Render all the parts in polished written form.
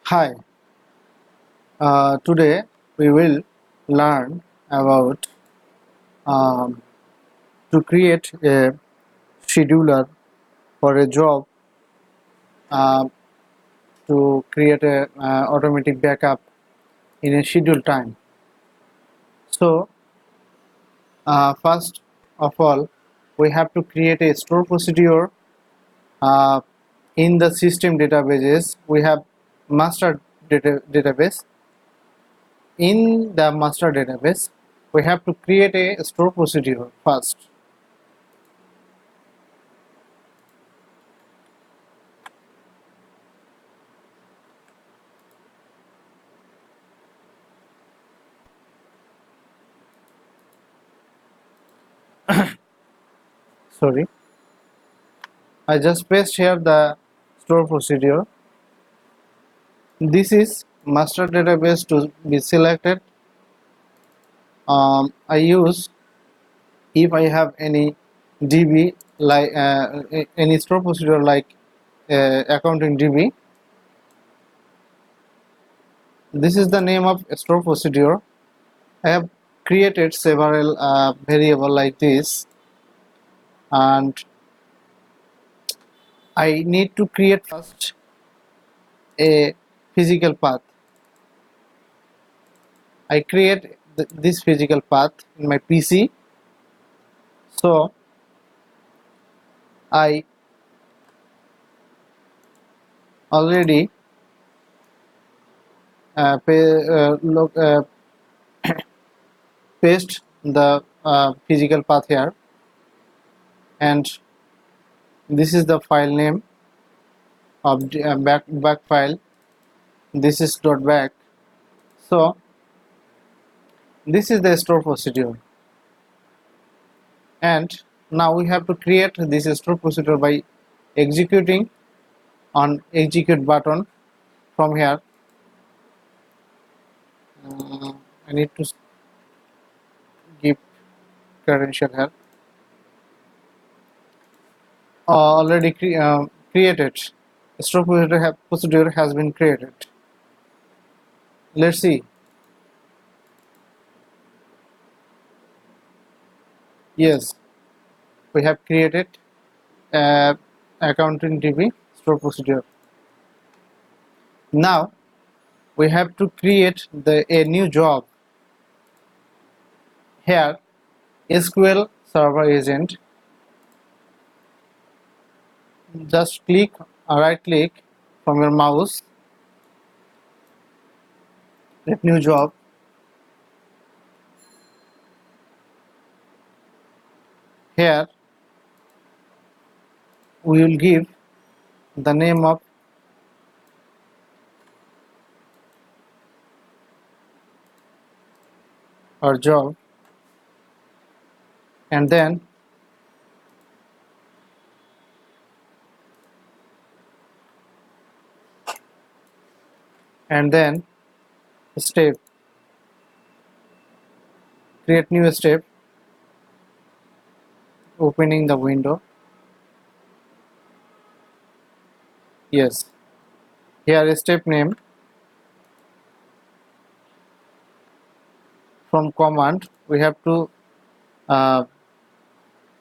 Hi, today we will learn about um, to create a scheduler for a job, uh, to create a automatic backup in a scheduled time. So first of all, we have to create a store procedure. uh, in the system databases. We have master database. In the master database, we have to create a store procedure first. Sorry, I just paste here the store procedure. This is master database to be selected. I use, if I have any DB like any store procedure like AccountingDb. This is the name of store procedure. I have created several variable like this, and I need to create first a physical path. I create this physical path in my PC. So I already paste the physical path here, and this is the file name of the back file. This is .back. So this is the store procedure, and now we have to create this store procedure by executing on execute button from here. I need to give credential here. Already created. Store procedure has been created. Let's see. Yes, we have created AccountingDb store procedure. Now we have to create a new job here. SQL Server Agent. Just right click from your mouse. Let new job. Here we will give the name of our job, and then step, create new step, opening the window. Yes, here is step name. From command we have to uh,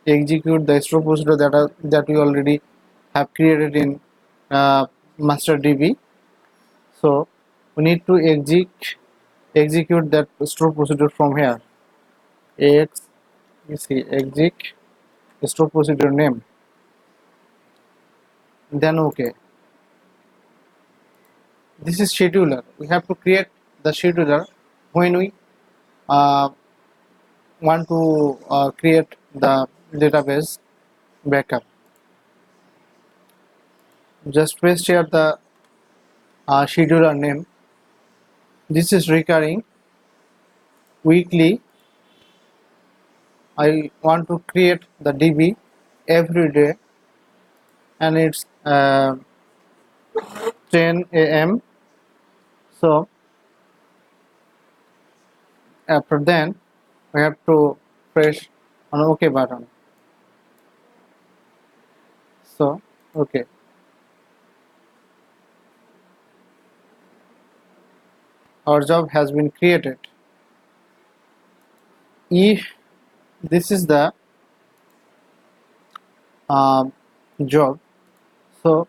execute the store procedure that we already have created in master DB. So we need to execute that store procedure from here. Exec store procedure name, then OK. This is scheduler. We have to create the scheduler when we want to create the database backup. Just paste here the scheduler name. This is recurring weekly. I want to create the DB every day, and it's 10 a.m. So after then we have to press on OK button. So OK. our job has been created. If this is the job, so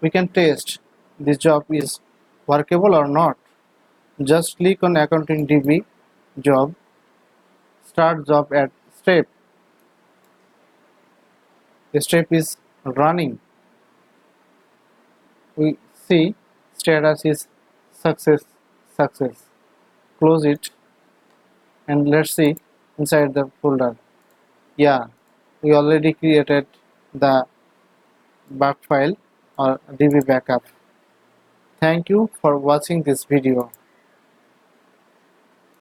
we can test this job is workable or not. Just click on AccountingDB job, start job at step. The step is running. We see status is success. Close it and let's see inside the folder. Yeah, we already created the back file or DB backup. Thank you for watching this video.